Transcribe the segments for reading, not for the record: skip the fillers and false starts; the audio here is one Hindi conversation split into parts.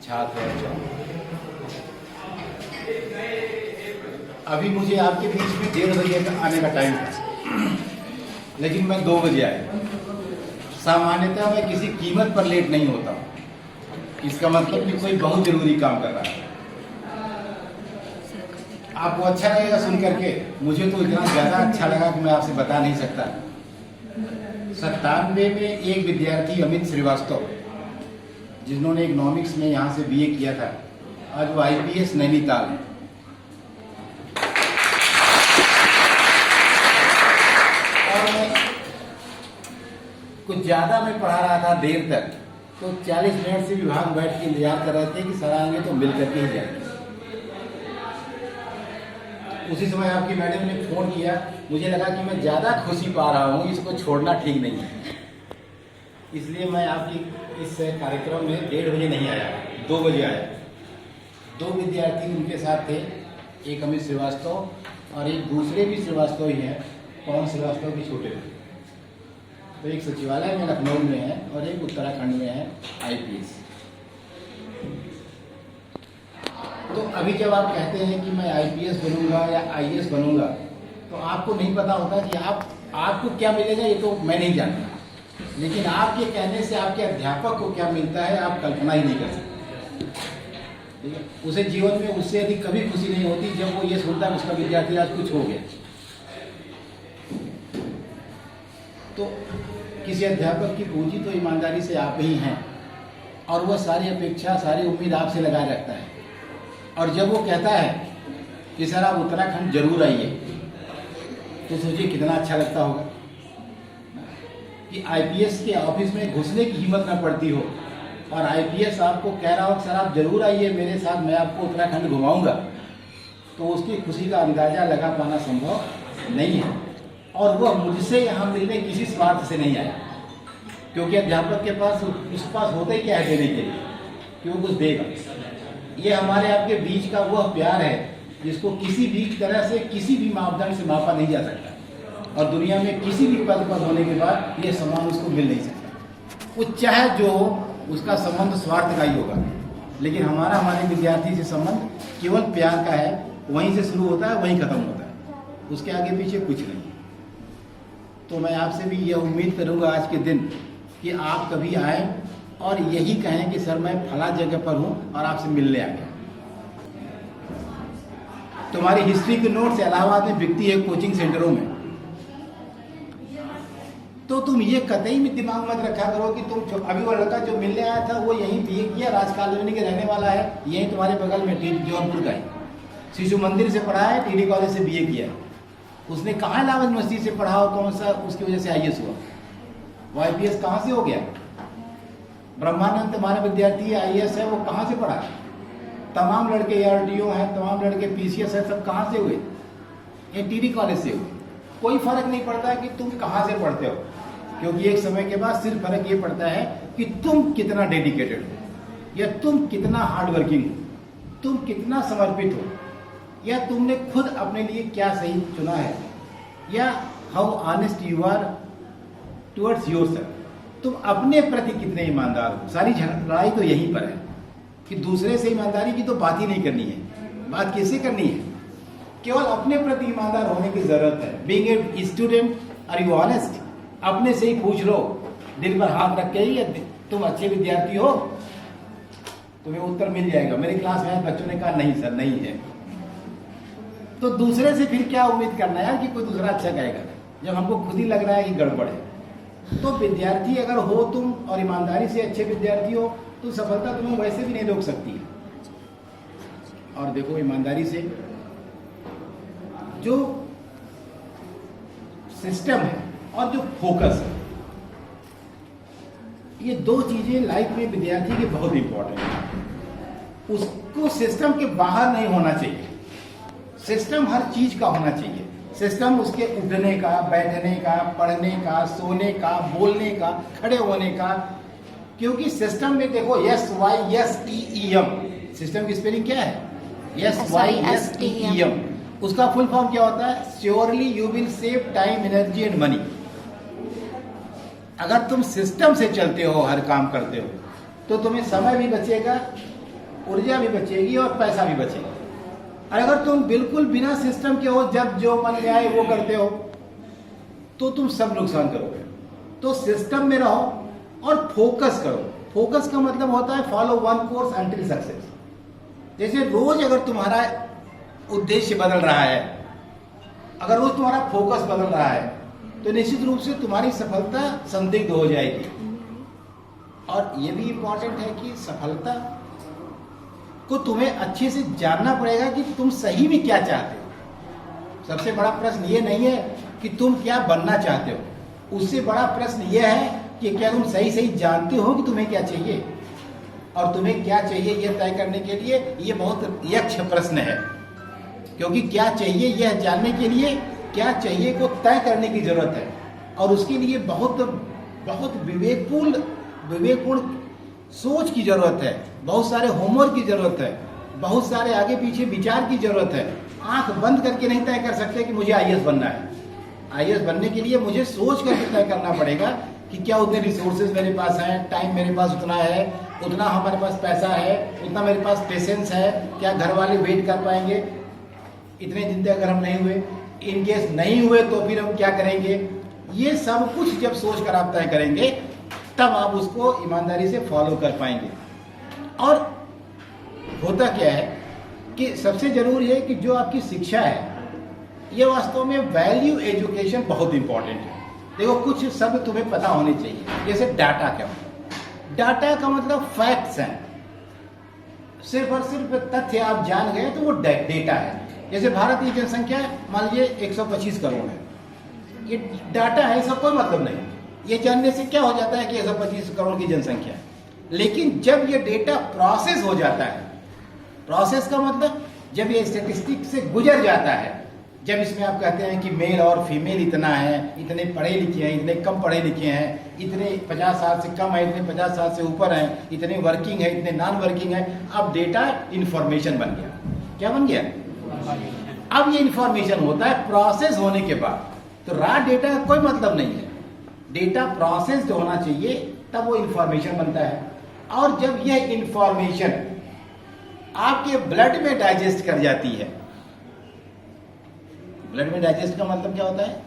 छात्र। अभी मुझे आपके बीच में 1:30 बजे आने का टाइम था, लेकिन मैं 2 बजे आया। सामान्यतः मैं किसी कीमत पर लेट नहीं होता, इसका मतलब कि कोई बहुत जरूरी काम कर रहा है। आपको अच्छा लगेगा सुन करके, मुझे तो इतना ज़्यादा अच्छा लगा कि मैं आपसे बता नहीं सकता। 97 में एक विद्यार्थी अमित श्रीवास्तव, जिन्होंने इकोनॉमिक्स में यहाँ से बीए किया था, आज वो आईपीएस नैनीताल में। और मैं कुछ ज़्यादा मैं पढ़ा रहा था देर तक, तो 40 मिनट से विभाग बैठ के इंतजार कर रहे थे कि सर आएंगे तो मिल करके ही जाएंगे। उसी समय आपकी मैडम ने फोन किया, मुझे लगा कि मैं ज़्यादा खुशी पा रहा हूँ, इसको छोड़ना ठीक नहीं है, इसलिए मैं आपकी इस कार्यक्रम में 1:30 बजे नहीं आया, 2 बजे आया। 2 विद्यार्थी उनके साथ थे, एक अमित श्रीवास्तव और एक दूसरे भी श्रीवास्तव ही हैं, पवन श्रीवास्तव के छोटे थे। तो एक सचिवालय में लखनऊ में है और एक उत्तराखंड में है आईपीएस। तो अभी जब आप कहते हैं कि मैं आईपीएस बनूंगा या आईएएस बनूंगा, तो आपको नहीं पता होता कि आपको क्या मिलेगा, ये तो मैं नहीं जानता, लेकिन आपके कहने से आपके अध्यापक को क्या मिलता है आप कल्पना ही नहीं कर सकते। ठीक है, उसे जीवन में उससे अधिक कभी खुशी नहीं होती जब वो ये सुनता है उसका विद्यार्थी आज कुछ हो गया। तो किसी अध्यापक की पूंजी तो ईमानदारी से आप ही हैं, और वह सारी अपेक्षा सारी उम्मीद आपसे लगाए रखता है। और जब वो कहता है कि सर आप उत्तराखंड जरूर आइए, तो सोचिए कितना अच्छा लगता होगा कि आईपीएस के ऑफिस में घुसने की हिम्मत न पड़ती हो और आईपीएस आपको कह रहा हो सर आप जरूर आइए मेरे साथ, मैं आपको उत्तराखंड घुमाऊंगा, तो उसकी खुशी का अंदाजा लगा पाना संभव नहीं है। और वह मुझसे यहाँ मिलने किसी स्वार्थ से नहीं आया, क्योंकि अध्यापक के पास उसके पास होता ही क्या है देने के लिए कि वो कुछ देगा। ये हमारे आपके बीच का वह प्यार है जिसको किसी भी तरह से किसी भी मापदंड से मापा नहीं जा सकता, और दुनिया में किसी भी पद पर होने के बाद ये सम्मान उसको मिल नहीं सकता। वो चाहे जो उसका संबंध स्वार्थ का ही होगा, लेकिन हमारे विद्यार्थी से संबंध केवल प्यार का है, वहीं से शुरू होता है वहीं खत्म होता है, उसके आगे पीछे कुछ नहीं। तो मैं आपसे भी यह उम्मीद करूंगा आज के दिन कि आप कभी आए और यही कहें कि सर मैं फला जगह पर हूं और आपसे मिलने आ गया। तुम्हारी हिस्ट्री के नोट्स इलाहाबाद में बिकती है कोचिंग सेंटरों में, तो तुम ये कतई में दिमाग मत रखा करो कि तुम अभी वो लड़का जो मिलने आया था वो यहीं बीए किया, राज कॉलोनी के रहने वाला है, यहीं तुम्हारे बगल में जौनपुर का है, शिशु मंदिर से पढ़ा है, टीडी कॉलेज से बीए किया। उसने कहाँ इलाहाबाद यूनिवर्सिटी से पढ़ा हो, कौन सा उसकी वजह से आईएएस हुआ, वो आईपीएस कहाँ से हो गया? ब्रह्मानंद तुम्हारा विद्यार्थी आईएएस है, वो कहाँ से पढ़ा? तमाम लड़के आरडीओ हैं, तमाम लड़के पीसीएस है, सब कहाँ से हुए? ये टीडी कॉलेज से हुए। कोई फर्क नहीं पड़ता कि तुम कहाँ से पढ़ते हो, क्योंकि एक समय के बाद सिर्फ फर्क ये पड़ता है कि तुम कितना डेडिकेटेड हो, या तुम कितना हार्ड वर्किंग हो, तुम कितना समर्पित हो, या तुमने खुद अपने लिए क्या सही चुना है, या how honest you are towards yourself, तुम अपने प्रति कितने ईमानदार हो। सारी लड़ाई तो यहीं पर है कि दूसरे से ईमानदारी की तो बात ही नहीं करनी है, बात कैसे करनी है, केवल अपने प्रति ईमानदार होने की जरूरत है। Being a student are you honest, अपने से ही पूछ लो, दिल पर हाथ रख के ही तुम अच्छे विद्यार्थी हो, तुम्हें उत्तर मिल जाएगा। मेरी क्लास में बच्चों ने कहा नहीं सर नहीं है, तो दूसरे से फिर क्या उम्मीद करना है कि कोई दूसरा अच्छा कहेगा, जब हमको खुद ही लग रहा है कि गड़बड़ है। तो विद्यार्थी अगर हो तुम और ईमानदारी से अच्छे विद्यार्थी हो, तो सफलता तुम्हें वैसे भी नहीं रोक सकती है। और देखो ईमानदारी से जो सिस्टम है और जो फोकस है, ये 2 चीजें लाइफ में विद्यार्थी के बहुत इंपॉर्टेंट है। उसको सिस्टम के बाहर नहीं होना चाहिए, सिस्टम हर चीज का होना चाहिए। सिस्टम उसके उठने का, बैठने का, पढ़ने का, सोने का, बोलने का, खड़े होने का, क्योंकि सिस्टम में देखो SYSTEM, सिस्टम की स्पेलिंग क्या है? SYSTEM। उसका फुल फॉर्म क्या होता है? Surely you will save time, energy and money. अगर तुम सिस्टम से चलते हो, हर काम करते हो, तो तुम्हें समय भी बचेगा ऊर्जा भी बचेगी और पैसा भी बचेगा। और अगर तुम बिल्कुल बिना सिस्टम के हो, जब जो मन में आए वो करते हो, तो तुम सब नुकसान करोगे। तो सिस्टम में रहो और फोकस करो। फोकस का मतलब होता है follow one course until success. जैसे रोज अगर तुम्हारा उद्देश्य बदल रहा है, अगर रोज तुम्हारा फोकस बदल रहा है, तो निश्चित रूप से तुम्हारी सफलता संदिग्ध हो जाएगी। और ये भी इंपॉर्टेंट है कि सफलता को तुम्हें अच्छे से जानना पड़ेगा कि तुम सही में क्या चाहते हो। सबसे बड़ा प्रश्न ये नहीं है कि तुम क्या बनना चाहते हो, उससे बड़ा प्रश्न यह है कि क्या तुम सही सही जानते हो कि तुम्हें क्या चाहिए। और तुम्हें क्या चाहिए यह तय करने के लिए ये बहुत यक्ष प्रश्न है, क्योंकि क्या चाहिए यह जानने के लिए क्या चाहिए को तय करने की जरूरत है। और उसके लिए बहुत बहुत विवेकपूर्ण सोच की जरूरत है, बहुत सारे होमवर्क की जरूरत है, बहुत सारे आगे पीछे विचार की जरूरत है। आंख बंद करके नहीं तय कर सकते कि मुझे आईएएस बनना है। आईएएस बनने के लिए मुझे सोच करके तय करना पड़ेगा कि क्या उतने रिसोर्सेज मेरे पास हैं, टाइम मेरे पास उतना है, उतना हमारे पास पैसा है, उतना मेरे पास पेशेंस है, क्या घर वाले वेट कर पाएंगे इतने दिन तक अगर हम नहीं हुए, इन केस नहीं हुए तो फिर हम क्या करेंगे। ये सब कुछ जब सोच कर आप तय करेंगे तब आप उसको ईमानदारी से फॉलो कर पाएंगे। और होता क्या है कि सबसे जरूरी है कि जो आपकी शिक्षा है ये वास्तव में वैल्यू एजुकेशन बहुत इंपॉर्टेंट है। देखो कुछ शब्द तुम्हें पता होने चाहिए, जैसे डाटा क्या होता है। डाटा का मतलब फैक्ट्स हैं, सिर्फ और सिर्फ तथ्य आप जान गए तो वो डेटा है। जैसे भारत की जनसंख्या मान लीजिए 125 करोड़ है, ये डाटा है, इसका कोई मतलब नहीं। ये जानने से क्या हो जाता है कि 125 करोड़ की जनसंख्या है, लेकिन जब ये डेटा प्रोसेस हो जाता है, प्रोसेस का मतलब जब ये स्टेटिस्टिक से गुजर जाता है, जब इसमें आप कहते हैं कि मेल और फीमेल इतना है, इतने पढ़े लिखे हैं, इतने कम पढ़े लिखे हैं, इतने 50 साल से कम है, इतने 50 साल से ऊपर हैं, इतने वर्किंग है, इतने नॉन वर्किंग है, अब डेटा इंफॉर्मेशन बन गया। क्या बन गया? अब ये इंफॉर्मेशन होता है प्रोसेस होने के बाद। तो रॉ डेटा का कोई मतलब नहीं है, डेटा प्रोसेस जो होना चाहिए तब वो इंफॉर्मेशन बनता है। और जब यह इंफॉर्मेशन आपके ब्लड में डाइजेस्ट कर जाती है, ब्लड में डाइजेस्ट का मतलब क्या होता है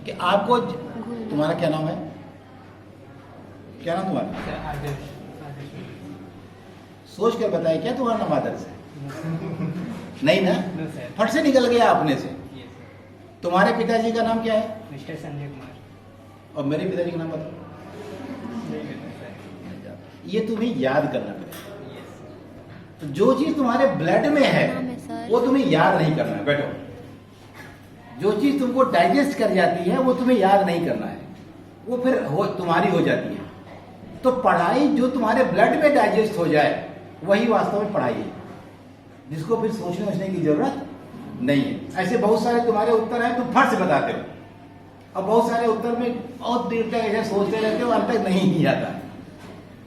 कि आपको, तुम्हारा क्या नाम है, क्या नाम तुम्हारा, सोच कर बताए क्या तुम्हारा नाम आदर्श है? नहीं ना, फट से निकल गया अपने से। तुम्हारे पिताजी का नाम क्या है? मिस्टर संजय कुमार। और मेरे पिताजी का नाम बताओ। ये तुम्हें याद करना पड़ेगा। तो जो चीज तुम्हारे ब्लड में है वो तुम्हें याद नहीं करना है। बैठो। जो चीज तुमको डाइजेस्ट कर जाती है वो तुम्हें याद नहीं करना है, वो फिर तुम्हारी हो जाती है। तो पढ़ाई जो तुम्हारे ब्लड में डाइजेस्ट हो जाए वही वास्तव में पढ़ाई है, जिसको फिर सोचने की जरूरत नहीं है। ऐसे बहुत सारे तुम्हारे उत्तर हैं, तुम फट से बताते हो, और बहुत सारे उत्तर में बहुत देर तक ऐसे सोचते रहते हो, अंत तक नहीं ही आता।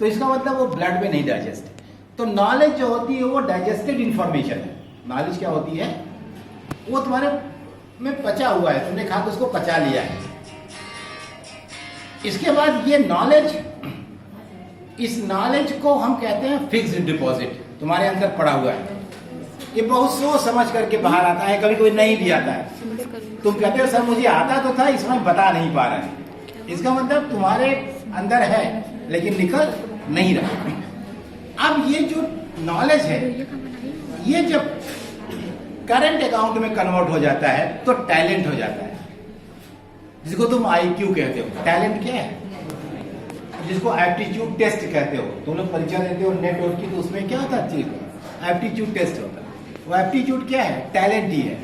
तो इसका मतलब वो ब्लड में नहीं डाइजेस्ट है। तो नॉलेज जो होती है वो डाइजेस्टेड इंफॉर्मेशन है। नॉलेज क्या होती है? वो तुम्हारे में पचा हुआ है, तुमने खा के उसको पचा लिया है। इसके बाद ये नॉलेज, इस नॉलेज को हम कहते हैं फिक्स्ड डिपॉजिट, तुम्हारे अंदर पड़ा हुआ है। ये बहुत सोच समझ करके बाहर आता है, कभी कोई नहीं भी आता है। तुम कहते हो सर मुझे आता तो था, इसमें बता नहीं पा रहे हैं। इसका मतलब तुम्हारे अंदर है लेकिन निकल नहीं रहा। अब ये जो नॉलेज है ये जब करंट अकाउंट में कन्वर्ट हो जाता है तो टैलेंट हो जाता है, जिसको तुम आईक्यू कहते हो। टैलेंट क्या है? जिसको एप्टीट्यूड टेस्ट कहते हो। तुम लोग परीक्षा देते हो नेटवर्क की, तो उसमें क्या होता है? एप्टीट्यूड टेस्ट होता है। वो एप्टीट्यूड क्या है? टैलेंट ही है।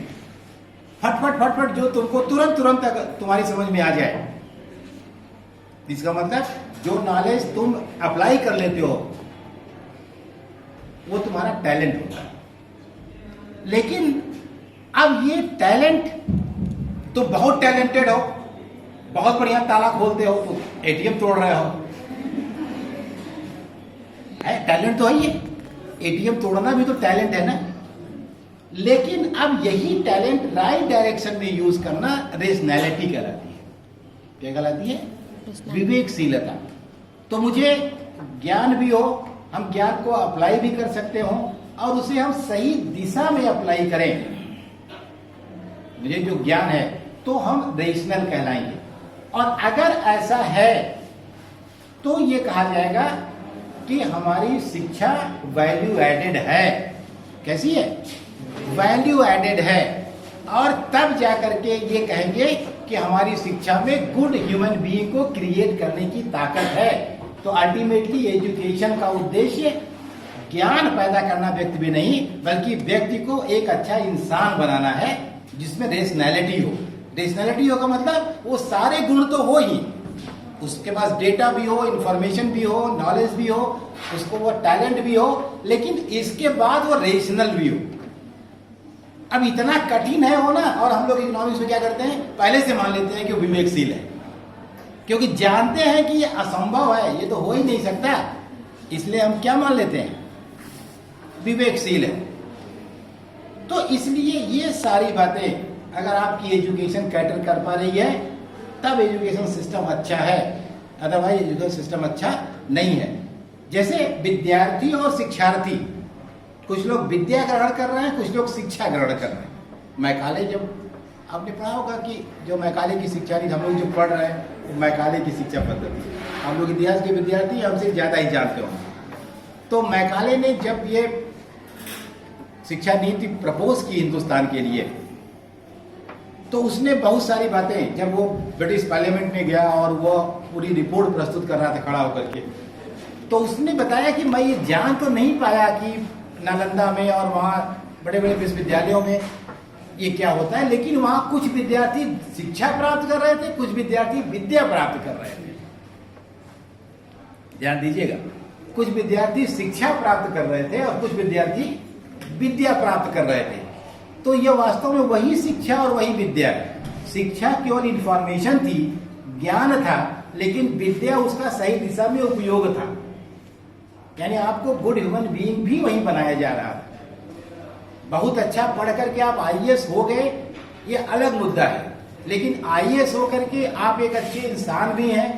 फटफट फटफट जो तुमको तुरंत तुम्हारी समझ में आ जाए। इसका मतलब जो नॉलेज तुम अप्लाई कर लेते हो वो तुम्हारा टैलेंट होता है। लेकिन अब ये टैलेंट, तो बहुत टैलेंटेड हो, बहुत बढ़िया ताला खोलते हो, तो एटीएम तोड़ रहे हो, टैलेंट तो है ये। एटीएम तोड़ना भी तो टैलेंट है ना। लेकिन अब यही टैलेंट राइट डायरेक्शन में यूज करना रेशनैलिटी कहलाती है। क्या कहलाती है? विवेकशीलता। तो मुझे ज्ञान भी हो हम ज्ञान को अप्लाई भी कर सकते हो और उसे हम सही दिशा में अप्लाई करें, मुझे जो ज्ञान है, तो हम रेशनल कहलाएंगे। और अगर ऐसा है तो ये कहा जाएगा कि हमारी शिक्षा वैल्यू एडेड है। कैसी है? वैल्यू एडेड है। और तब जाकर के ये कहेंगे कि हमारी शिक्षा में गुड ह्यूमन बीइंग को क्रिएट करने की ताकत है। तो अल्टीमेटली एजुकेशन का उद्देश्य ज्ञान पैदा करना व्यक्ति में नहीं, बल्कि व्यक्ति को एक अच्छा इंसान बनाना है जिसमें रेशनैलिटी हो। रेशनैलिटी हो का मतलब वो सारे गुण तो हो ही, उसके पास डेटा भी हो, इंफॉर्मेशन भी हो, नॉलेज भी हो, उसको वो टैलेंट भी हो, लेकिन इसके बाद वो रेशनल भी हो। अब इतना कठिन है होना, और हम लोग इकोनॉमिक्स में क्या करते हैं, पहले से मान लेते हैं कि विवेकशील है, क्योंकि जानते हैं कि ये असंभव है, ये तो हो ही नहीं सकता, इसलिए हम क्या मान लेते हैं, विवेकशील है। तो इसलिए ये सारी बातें अगर आपकी एजुकेशन कैटर कर पा रही है तब एजुकेशन सिस्टम अच्छा है, अदरवाइज एजुकेशन सिस्टम अच्छा नहीं है। जैसे विद्यार्थी और शिक्षार्थी, कुछ लोग विद्या ग्रहण कर रहे हैं, कुछ लोग शिक्षा ग्रहण कर रहे हैं। मैकाले, जब आपने पढ़ा होगा कि जो मैकाले की शिक्षा नीति हम लोग जो पढ़ रहे हैं वो मैकाले की शिक्षा पद्धति, हम लोग इतिहास के विद्यार्थी हमसे ज्यादा ही जानते होंगे। तो मैकाले ने जब ये शिक्षा नीति प्रपोज की हिंदुस्तान के लिए, तो उसने बहुत सारी बातें, जब वो ब्रिटिश पार्लियामेंट में गया और वो पूरी रिपोर्ट प्रस्तुत कर रहा था खड़ा होकर के, तो उसने बताया कि मैं ये जान तो नहीं पाया कि नालंदा में और वहाँ बड़े बड़े विश्वविद्यालयों में ये क्या होता है, लेकिन वहाँ कुछ विद्यार्थी शिक्षा प्राप्त कर रहे थे, कुछ विद्यार्थी विद्या प्राप्त कर रहे थे। ध्यान दीजिएगा, कुछ विद्यार्थी शिक्षा प्राप्त कर रहे थे और कुछ विद्यार्थी विद्या प्राप्त कर रहे थे। तो ये वास्तव में वही शिक्षा और वही विद्या है। शिक्षा केवल इंफॉर्मेशन थी, ज्ञान था, लेकिन विद्या उसका सही दिशा में उपयोग था। यानी आपको गुड ह्यूमन बीइंग भी वही बनाया जा रहा था। बहुत अच्छा पढ़ करके आप आईएएस हो गए, ये अलग मुद्दा है, लेकिन आईएएस हो करके आप एक अच्छे इंसान भी हैं,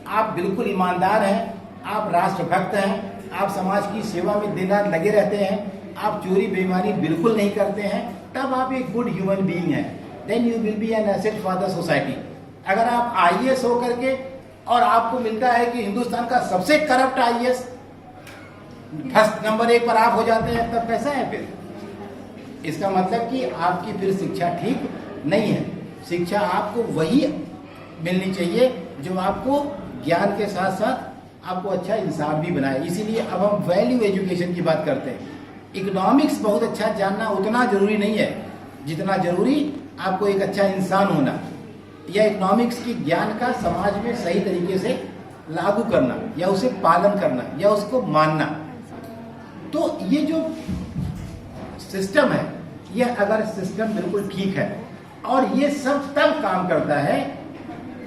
आप बिल्कुल ईमानदार हैं, आप राष्ट्रभक्त हैं, आप समाज की सेवा में दिन रात लगे रहते हैं, आप चोरी बेईमानी बिल्कुल नहीं करते हैं, तब आप एक गुड ह्यूमन बीइंग हैं। Then you will be an asset for the society. अगर आप आईएएस हो करके और आपको मिलता है कि हिंदुस्तान का सबसे करप्ट आईएएस फर्स्ट नंबर 1 पर आप हो जाते हैं, तब कैसा है फिर? इसका मतलब कि आपकी फिर शिक्षा ठीक नहीं है। शिक्षा आपको वही मिलनी चाहिए जो आपको ज्ञान के साथ साथ आपको अच्छा इंसान भी बनाए। इसीलिए अब हम वैल्यू एजुकेशन की बात करते हैं। इकोनॉमिक्स बहुत अच्छा जानना उतना जरूरी नहीं है जितना जरूरी आपको एक अच्छा इंसान होना, या इकोनॉमिक्स की ज्ञान का समाज में सही तरीके से लागू करना, या उसे पालन करना, या उसको मानना। तो ये जो सिस्टम है, ये अगर सिस्टम बिल्कुल ठीक है, और ये सब तब काम करता है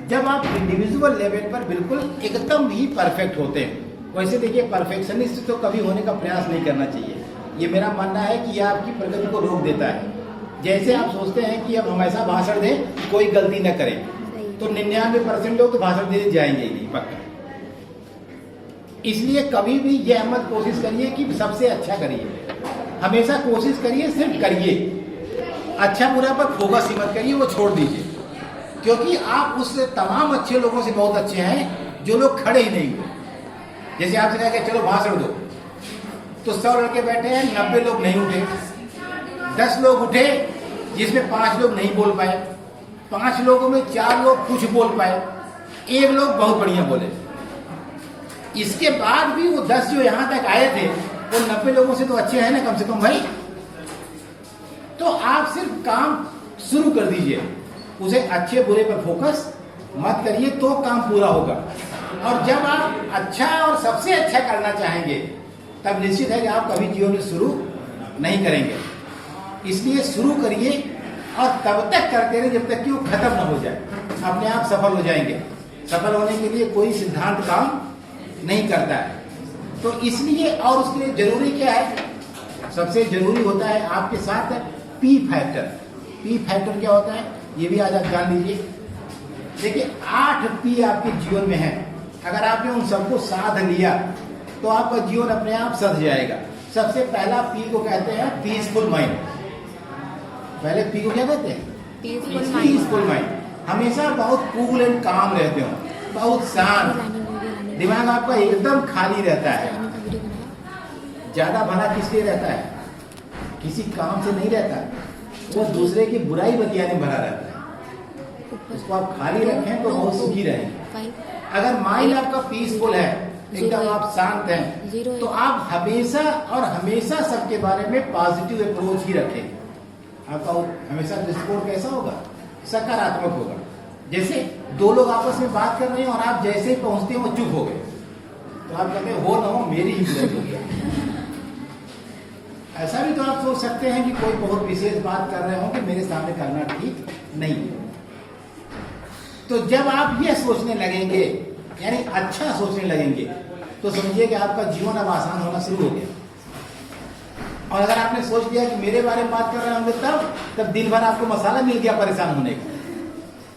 जब आप इंडिविजुअल लेवल पर बिल्कुल एकदम ही परफेक्ट होते हैं। वैसे देखिए, परफेक्शनिस्ट तो कभी होने का प्रयास नहीं करना चाहिए। ये मेरा मानना है कि यह आपकी प्रगति को रोक देता है। जैसे आप सोचते हैं कि अब हमेशा भाषण दें, कोई गलती न करें, तो 99% लोग तो भाषण देने जाएंगे ही नहीं, पक्का। इसलिए कभी भी यह मत कोशिश करिए कि सबसे अच्छा करिए, हमेशा कोशिश करिए सिर्फ करिए, अच्छा बुरा पर फोकस ही मत करिए, वो छोड़ दीजिए। क्योंकि आप उस तमाम अच्छे लोगों से बहुत अच्छे हैं जो लोग खड़े ही नहीं हुए। जैसे आपसे कहा कि चलो भाषण दो, तो 100 लड़के बैठे हैं, 90 लोग नहीं उठे, 10 लोग उठे जिसमें 5 लोग नहीं बोल पाए, 5 लोगों में 4 लोग कुछ बोल पाए, 1 लोग बहुत बढ़िया बोले। इसके बाद भी वो 10 जो यहां तक आए थे वो 90 लोगों से तो अच्छे हैं ना, कम से कम भाई। तो आप सिर्फ काम शुरू कर दीजिए, उसे अच्छे बुरे पर फोकस मत करिए, तो काम पूरा होगा। और जब आप अच्छा और सबसे अच्छा करना चाहेंगे तब निश्चित है कि आप कभी जीवन में शुरू नहीं करेंगे। इसलिए शुरू करिए और तब तक करते रहिए जब तक कि वो खत्म न हो जाए, अपने आप सफल हो जाएंगे। सफल होने के लिए कोई सिद्धांत काम नहीं करता है। तो इसलिए, और उसके लिए जरूरी क्या है, सबसे जरूरी होता है आपके साथ पी फैक्टर। पी फैक्टर क्या होता है ये भी आज आप जान लीजिए। देखिए 8 पी आपके जीवन में है, अगर आपने उन सबको साध लिया तो आपका जीवन अपने आप सध जाएगा। सबसे पहला पी को कहते हैं पीसफुल माइंड। पहले पी को क्या कहते हैं? Peaceful mind. हमेशा बहुत कूल एंड काम रहते हो, बहुत शांत, दिमाग आपका एकदम खाली रहता है। ज्यादा भला किस लिए रहता है? किसी काम से नहीं रहता, वो दूसरे की बुराई बतियाने भरा रहता है। उसको आप खाली रखें तो बहुत सुखी रहेंगे। अगर माइंड आपका पीसफुल है, एकदम आप शांत हैं, तो आप हमेशा और हमेशा सबके बारे में पॉजिटिव अप्रोच ही रखें। आपका हमेशा दृष्टिकोण कैसा होगा? सकारात्मक होगा। जैसे दो लोग आपस में बात कर रहे हैं और आप जैसे ही पहुंचते हैं वो चुप हो गए, तो आप कहते हैं हो ना हो मेरी ही बुराई हो गया। ऐसा भी तो आप सोच सकते हैं कि कोई बहुत विशेष बात कर रहे हो कि मेरे सामने करना ठीक नहीं है। तो जब आप ये सोचने लगेंगे, यानी अच्छा सोचने लगेंगे, तो समझिए कि आपका जीवन अब आसान होना शुरू हो गया। और अगर आपने सोच लिया कि मेरे बारे में बात कर रहे होंगे तब दिन भर आपको मसाला मिल गया परेशान होने का,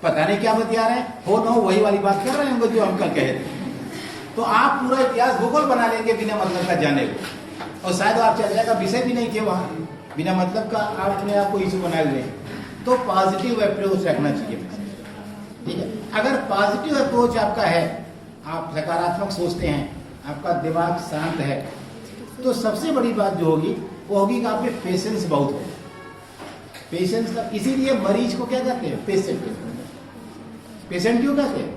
पता नहीं क्या बतिया रहे हैं, हो ना हो वही वाली बात कर रहे होंगे जो हम कल कहे थे। तो आप पूरा इतिहास भूगोल बना लेंगे बिना मतलब का जाने को, और शायद आप चल जाएगा विषय भी नहीं थे वहां, बिना मतलब का आपने आपको इशू बना लिए। तो पॉजिटिव अप्रोच रखना चाहिए, ठीक है। अगर पॉजिटिव अप्रोच आपका है, आप सकारात्मक सोचते हैं, आपका दिमाग शांत है, तो सबसे बड़ी बात जो होगी वो होगी कि आप में पेशेंस बहुत हो। पेशेंस का, इसीलिए मरीज को क्या कहते हैं? पेशेंट। पेशेंट क्यों कहते हैं?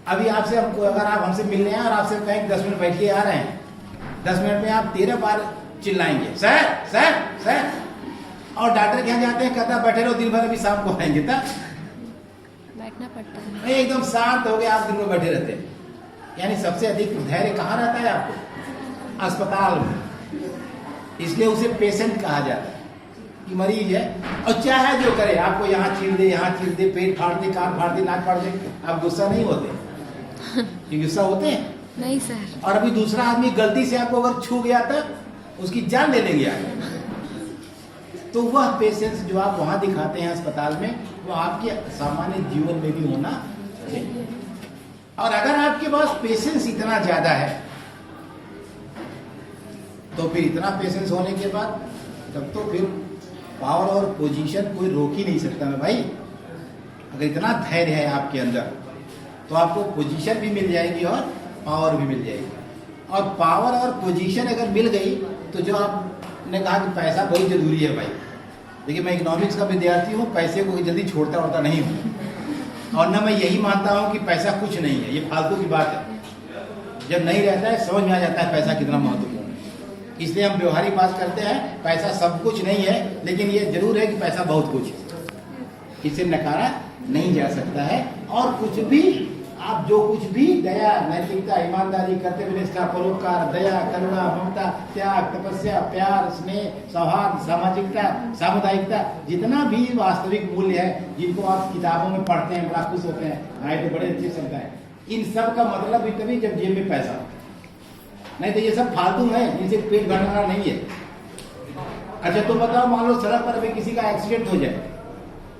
अभी आपसे हमको, अगर आप हमसे मिलने हैं और आपसे कहें 10 मिनट बैठ के आ रहे हैं, 10 मिनट में आप 13 बार चिल्लाएंगे सर सर सर, और डॉक्टर के यहाँ जाते हैं, कहता बैठे रहो दिन भर, अभी शाम को आएंगे, तब बैठना पड़ता है। एकदम शांत हो गए आप, दिन भर बैठे रहते हैं। यानी सबसे अधिक धैर्य कहाँ रहता है आपको? अस्पताल में। इसलिए उसे पेशेंट कहा जाता है कि मरीज है और चाहे जो करे, आपको यहाँ चीर दे, यहाँ चीर दे, पेट फाड़ दे, कान फाड़ दे, नाक फाड़ दे, आप गुस्सा नहीं होते? कि गुस्सा होते हैं? नहीं सर। और अभी दूसरा आदमी गलती से आपको अगर छू गया तब उसकी जान ले लेंगे आप। तो वह पेशेंस जो आप वहां दिखाते हैं अस्पताल में, वो आपके सामान्य जीवन में भी होना चाहिए। और अगर आपके पास पेशेंस इतना ज्यादा है, तो फिर इतना पेशेंस होने के बाद तब तो फिर पावर और पोजीशन कोई रोक ही नहीं सकता ना भाई। अगर इतना धैर्य है आपके अंदर, तो आपको पोजीशन भी मिल जाएगी और पावर भी मिल जाएगी। और पावर और पोजीशन अगर मिल गई, तो जो आपने कहा कि पैसा बहुत जरूरी है भाई, देखिए मैं इकोनॉमिक्स का विद्यार्थी हूँ, पैसे को जल्दी छोड़ता होता नहीं हूँ, और न मैं यही मानता हूँ कि पैसा कुछ नहीं है, ये फालतू की बात है। जब नहीं रहता है समझ में आ जाता है पैसा कितना महत्वपूर्ण है। इसलिए हम व्यवहारिक बात करते हैं, पैसा सब कुछ नहीं है, लेकिन ये जरूर है कि पैसा बहुत कुछ है, इसे नकारा नहीं जा सकता है। और कुछ भी आप जो कुछ भी दया, नैतिकता, ईमानदारी, कर्तव्य निष्ठा, परोपकार, दया, करुणा, ममता, त्याग, तपस्या, प्यार, स्नेह, सौहार्द, सामाजिकता, सामुदायिकता, जितना भी वास्तविक मूल्य है जिनको आप किताबों में पढ़ते हैं, बड़ा खुश होते हैं, आए तो बड़े अच्छे शब्द है, इन सब का मतलब भी तभी जब जेब में पैसा हो, नहीं तो ये सब फालतू है, इनसे पेट भरना नहीं है। अच्छा तो बताओ, मान लो सड़क पर भी किसी का एक्सीडेंट हो जाए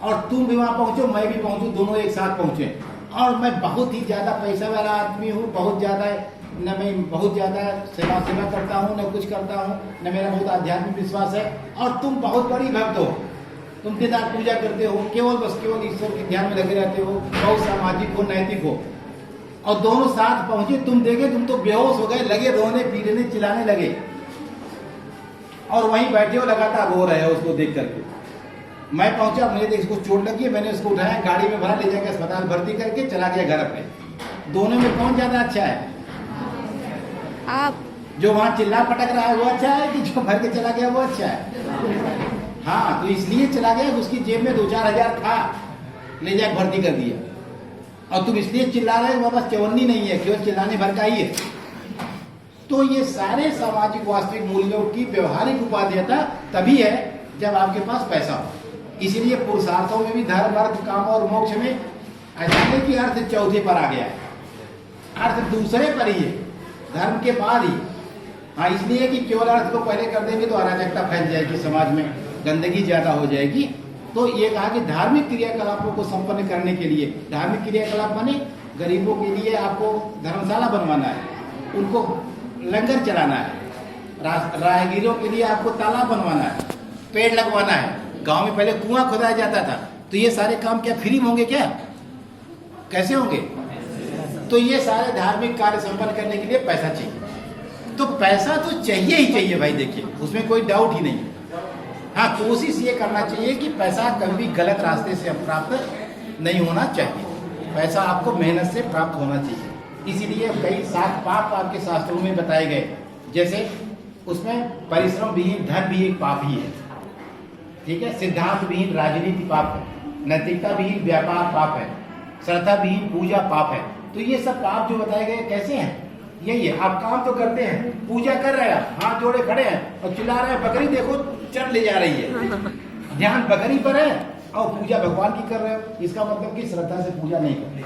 और तुम भी वहां पहुंचो, मैं भी पहुंचू, दोनों एक साथ पहुंचे, और मैं बहुत ही ज्यादा पैसा वाला आदमी हूँ, बहुत ज्यादा न मैं बहुत ज्यादा सेवा करता हूँ, न कुछ करता हूँ, न मेरा बहुत आध्यात्मिक विश्वास है, और तुम बहुत बड़ी भक्त हो, तुम दिन रात पूजा करते हो, केवल ईश्वर के ध्यान में लगे रहते हो, बहुत सामाजिक हो, नैतिक हो, और दोनों साथ पहुंचे, तुम देखे तुम तो बेहोश हो गए, लगे रोने पीटने चिल्लाने लगे, और वहीं बैठे हो लगातार रो रहे हो उसको देख करके। मैं पहुंचा, मुझे इसको चोट लगी है, मैंने उसको उठाया, गाड़ी में भरा, ले जाकर अस्पताल भर्ती करके चला गया घर अपने। दोनों में कौन ज्यादा अच्छा है? आप। जो वहां चिल्ला पटक रहा है वो अच्छा है कि जो भर के चला गया वो अच्छा है? हाँ, तो इसलिए चला गया, उसकी जेब में 2-4 हजार था, ले जाकर भर्ती कर दिया, और तुम इसलिए चिल्ला रहे हो, बस चवन्नी नहीं है, केवल चिल्लाने भर का ही है। तो ये सारे सामाजिक वास्तविक मूल्यों की व्यवहारिक उपादेयता तभी है जब आपके पास पैसा हो। इसीलिए पुरुषार्थों में भी धर्म, अर्थ, काम और मोक्ष में ऐसा नहीं कि अर्थ चौथे पर आ गया है, अर्थ दूसरे पर ही है, धर्म के बाद ही। हाँ, इसलिए कि केवल अर्थ को पहले कर देंगे तो अराजकता फैल जाएगी, समाज में गंदगी ज्यादा हो जाएगी। तो ये कहा कि धार्मिक क्रियाकलापों को संपन्न करने के लिए, धार्मिक क्रियाकलाप माने गरीबों के लिए आपको धर्मशाला बनवाना है, उनको लंगर चलाना है, राहगीरों के लिए आपको तालाब बनवाना है, पेड़ लगवाना है। गांव में पहले कुआं खुदाया जाता था, तो ये सारे काम क्या फ्री में होंगे? क्या कैसे होंगे? तो ये सारे धार्मिक कार्य संपन्न करने के लिए पैसा चाहिए। तो पैसा तो चाहिए ही चाहिए भाई, देखिए उसमें कोई डाउट ही नहीं। हाँ, कोशिश ये करना चाहिए कि पैसा कभी भी गलत रास्ते से प्राप्त नहीं होना चाहिए। पैसा आपको मेहनत से प्राप्त होना चाहिए। इसीलिए कई 7 पाप आपके शास्त्रों में बताए गए। जैसे उसमें परिश्रम विहीन धन भी एक पाप ही है, ठीक है। सिद्धांत विहीन राजनीति पाप है, नैतिकता विहीन व्यापार पाप है, श्रद्धा विहीन पूजा पाप है। तो ये सब पाप जो बताए गए कैसे हैं? यही है, आप काम तो करते हैं, पूजा कर रहे हैं, हाथ जोड़े खड़े हैं और चिल्ला रहे हैं, बकरी देखो चढ़ ले जा रही है, ध्यान बकरी पर है और पूजा भगवान की कर रहे हो। इसका मतलब कि श्रद्धा से पूजा नहीं कर रहे,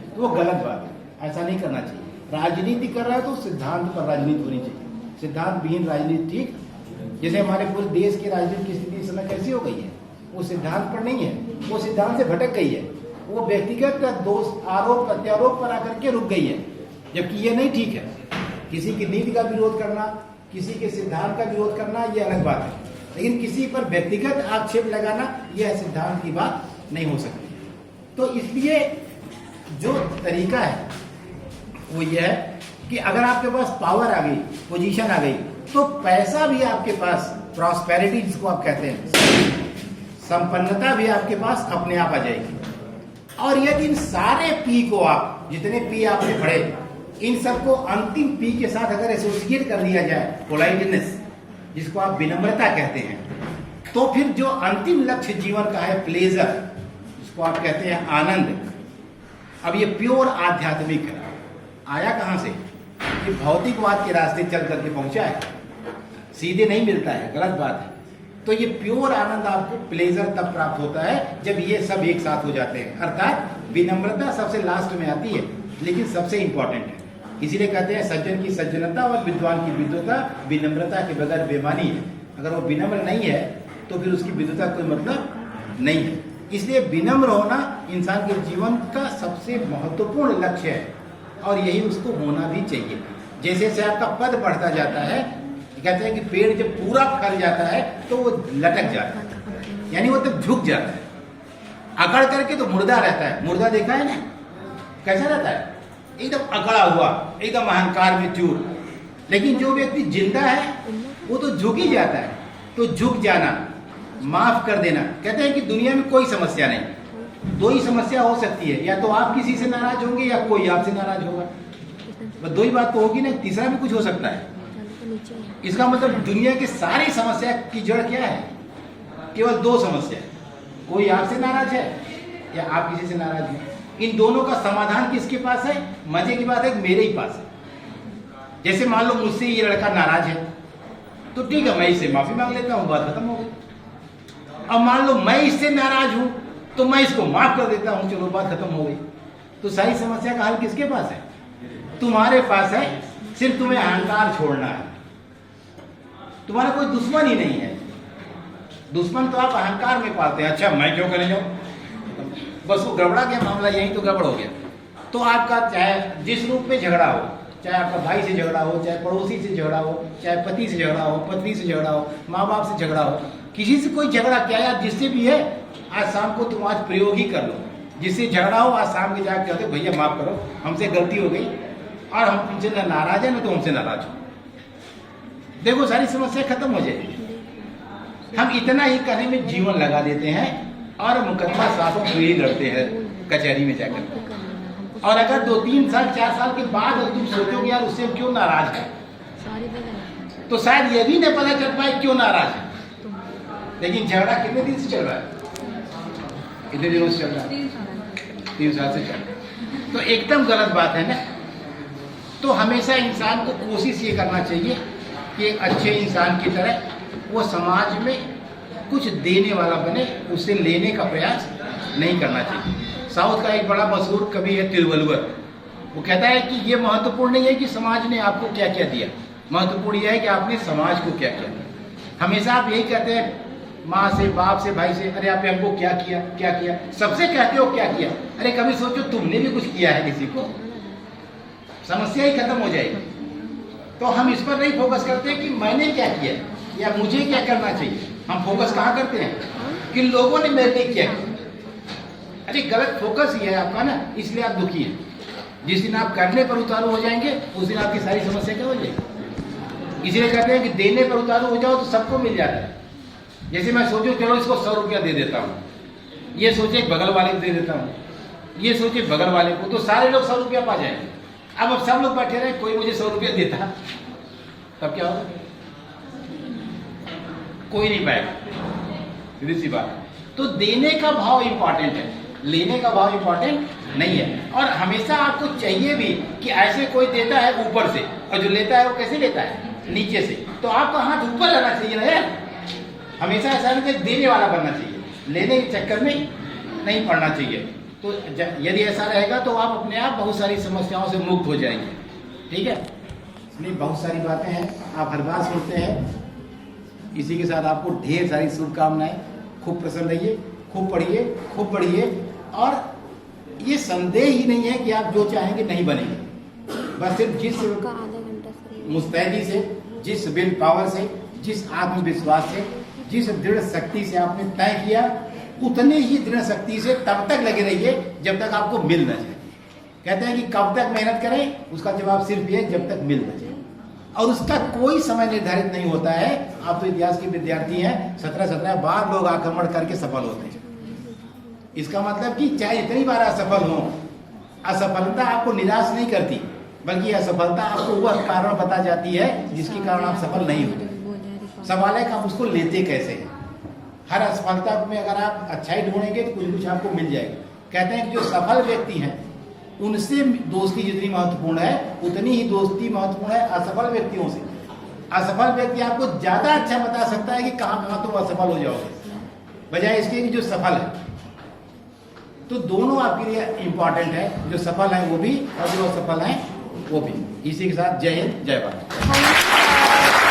तो वो गलत बात है, ऐसा नहीं करना चाहिए। राजनीति कर रहा है तो सिद्धांत पर राजनीति होनी चाहिए, सिद्धांत विहीन राजनीति ठीक। जैसे हमारे पूरे देश की राजनीति की स्थिति इस समय कैसी हो गई है, वो सिद्धांत पर नहीं है, वो सिद्धांत से भटक गई है, वो व्यक्तिगत दोष आरोप प्रत्यारोप पर आकर के रुक गई है, जबकि ये नहीं ठीक है। किसी की नीति का विरोध करना, किसी के सिद्धांत का विरोध करना ये अलग बात है, लेकिन किसी पर व्यक्तिगत आक्षेप लगाना यह सिद्धांत की बात नहीं हो सकती। तो इसलिए जो तरीका है वो यह है कि अगर आपके पास पावर आ गई, पोजीशन आ गई, तो पैसा भी आपके पास, प्रॉस्पेरिटी जिसको आप कहते हैं, संपन्नता भी आपके पास अपने आप आ जाएगी। और यदि इन सारे पी को आप, जितने पी आपने पढ़े, इन सबको अंतिम पी के साथ अगर एसोसिएट कर दिया जाए, पोलाइटनेस जिसको आप विनम्रता कहते हैं, तो फिर जो अंतिम लक्ष्य जीवन का है प्लेजर, जिसको आप कहते हैं आनंद, अब ये प्योर आध्यात्मिक है। आया कहां से? ये भौतिकवाद के रास्ते चल करके पहुंचा है, सीधे नहीं मिलता है, गलत बात है। तो ये प्योर आनंद आपको प्लेजर तब प्राप्त होता है जब ये सब एक साथ हो जाते हैं। अर्थात विनम्रता सबसे लास्ट में आती है, लेकिन सबसे इंपॉर्टेंट है। इसीलिए कहते हैं सज्जन की सज्जनता और विद्वान की विद्वता विनम्रता के बगैर बेमानी है। अगर वो विनम्र नहीं है तो फिर उसकी विद्वता कोई मतलब नहीं है। इसलिए विनम्र होना इंसान के जीवन का सबसे महत्वपूर्ण लक्ष्य है और यही उसको होना भी चाहिए। जैसे जैसे आपका पद बढ़ता जाता है, कहते हैं कि पेड़ जब पूरा फैल जाता है तो वो लटक जाता है, यानी वो तब झुक जाता है। अकड़ करके तो मुर्दा रहता है, मुर्दा देखा है ना कैसा रहता है, एकदम अकड़ा हुआ, एकदम अहंकार में चूर। लेकिन जो व्यक्ति जिंदा है वो तो झुक ही जाता है। तो झुक जाना, माफ कर देना। कहते हैं कि दुनिया में कोई समस्या नहीं, दो ही समस्या हो सकती है, या तो आप किसी से नाराज होंगे या कोई आपसे नाराज होगा, बस दो ही बात तो होगी ना, तीसरा भी कुछ हो सकता है। इसका मतलब दुनिया की सारी समस्या की जड़ क्या है? केवल दो समस्या, कोई आपसे नाराज है या आप किसी से नाराज हैं। इन दोनों का समाधान किसके पास है? मजे की बात है मेरे ही पास है। जैसे मान लो मुझसे ये लड़का नाराज है तो ठीक है, मैं इससे माफी मांग लेता हूँ, बात खत्म हो गई। अब मान लो मैं इससे नाराज हूं तो मैं इसको माफ कर देता हूं, चलो बात खत्म हो गई। तो सारी समस्या का हल किसके पास है? तुम्हारे पास है। सिर्फ तुम्हें अहंकार छोड़ना है। तुम्हारा कोई दुश्मन ही नहीं है। दुश्मन तो आप अहंकार में पाते हैं। अच्छा मैं क्यों करने जाऊं, बस वो गड़बड़ा गया मामला, यही तो गड़बड़ हो गया। तो आपका चाहे जिस रूप में झगड़ा हो, चाहे आपका भाई से झगड़ा हो, चाहे पड़ोसी से झगड़ा हो, चाहे पति से झगड़ा हो, पत्नी से झगड़ा हो, माँ बाप से झगड़ा हो, किसी से कोई झगड़ा क्या यार, जिससे भी है आज शाम को तुम आज प्रयोग ही कर लो। जिससे झगड़ा हो आज शाम के जाके कहते भैया माफ करो, हमसे गलती हो गई और हम तुमसे न नाराज है ना तो हमसे नाराज हो। देखो सारी समस्या खत्म हो जाएगी। हम इतना ही करने में जीवन लगा देते हैं और मुकदमा सालों में ही लड़ते हैं कचहरी में जाकर। और अगर 2-3 साल 4 साल के बाद तुम सोचो कि यार उससे क्यों नाराज है, तो शायद ये भी नहीं पता चल पाए क्यों नाराज है। लेकिन झगड़ा कितने दिन से चल रहा है? कितने दिनों से चल रहा है? 3 साल से चल रहा है। तो एकदम गलत बात है ना। तो हमेशा इंसान को कोशिश ये करना चाहिए कि एक अच्छे इंसान की तरह वो समाज में कुछ देने वाला बने, उससे लेने का प्रयास नहीं करना चाहिए। साउथ का एक बड़ा मशहूर कवि है तिरुवल्लुवर, वो कहता है कि ये महत्वपूर्ण नहीं है कि समाज ने आपको क्या क्या दिया, महत्वपूर्ण यह है कि आपने समाज को क्या किया। हमेशा आप यही कहते हैं माँ से, बाप से, भाई से, अरे आपने हमको क्या किया, क्या किया, सबसे कहते हो क्या किया। अरे कभी सोचो तुमने भी कुछ किया है किसी को, समस्या ही खत्म हो जाएगी। तो हम इस पर नहीं फोकस करते कि मैंने क्या किया या मुझे क्या करना चाहिए। हम फोकस कहाँ करते हैं कि लोगों ने मेरे लिए क्या किया। अरे गलत फोकस ही है आपका ना, इसलिए आप दुखी हैं। जिस दिन आप करने पर उतारू हो जाएंगे उस दिन आपकी सारी समस्या क्या हो जाएगी। इसलिए कहते हैं कि देने पर उतारू हो जाओ तो सबको मिल जाता है। जैसे मैं सोचूं चलो इसको 100 रुपया दे देता हूँ, ये सोचे बगल वाले को दे देता हूँ, ये सोचे बगल वाले को, तो सारे लोग 100 रुपया पा जाएंगे। अब सब लोग बैठे रहे, कोई मुझे 100 रुपया देता, तब क्या होगा? कोई नहीं पाएगा, सीधी सी बात। तो देने का भाव इंपॉर्टेंट है, लेने का भाव इंपॉर्टेंट नहीं है। और हमेशा आपको चाहिए भी कि ऐसे कोई देता है ऊपर से और जो लेता है वो कैसे लेता है, नीचे से। तो आपका हाथ ऊपर रहना चाहिए ना यार, हमेशा ऐसा नहीं कि देने वाला बनना चाहिए, लेने के चक्कर में नहीं पड़ना चाहिए। तो यदि ऐसा रहेगा तो आप अपने आप बहुत सारी समस्याओं से मुक्त हो जाएंगे। ठीक है, इसलिए बहुत सारी बातें हैं, आप हर बार सुनते हैं। इसी के साथ आपको ढेर सारी शुभकामनाएं। खूब प्रसन्न रहिए, खूब पढ़िए, खूब पढ़िए। और ये संदेह ही नहीं है कि आप जो चाहेंगे नहीं बनेंगे। बस सिर्फ जिस मुस्तैदी से, जिस विल पावर से, जिस आत्मविश्वास से, जिस दृढ़ शक्ति से आपने तय किया, उतने ही दृढ़ शक्ति से तब तक लगे रहिए जब तक आपको मिल न जाए। कहते हैं कि कब तक मेहनत करें, उसका जवाब सिर्फ ये जब तक मिल न जाए। और उसका कोई समय निर्धारित नहीं होता है। आप तो इतिहास के विद्यार्थी हैं, 17 बार लोग आक्रमण करके सफल होते हैं। इसका मतलब कि चाहे इतनी बार असफल हो, असफलता आपको निराश नहीं करती, बल्कि असफलता आपको वह कारण बता जाती है जिसके कारण आप सफल नहीं होते। सवाल है कि आप उसको लेते कैसे हैं। हर असफलता में अगर आप अच्छाई ढूंढेंगे तो कुछ आपको मिल जाएगा। कहते हैं कि जो सफल व्यक्ति हैं उनसे दोस्ती जितनी महत्वपूर्ण है उतनी ही दोस्ती महत्वपूर्ण है असफल व्यक्तियों से। असफल व्यक्ति आपको ज्यादा अच्छा बता सकता है कि कहां कहां तुम असफल हो जाओगे, बजाय इसके कि जो सफल है। तो दोनों आपके लिए इंपॉर्टेंट है, जो सफल है वो भी और जो असफल है वो भी। इसी के साथ जय हिंद, जय भारत।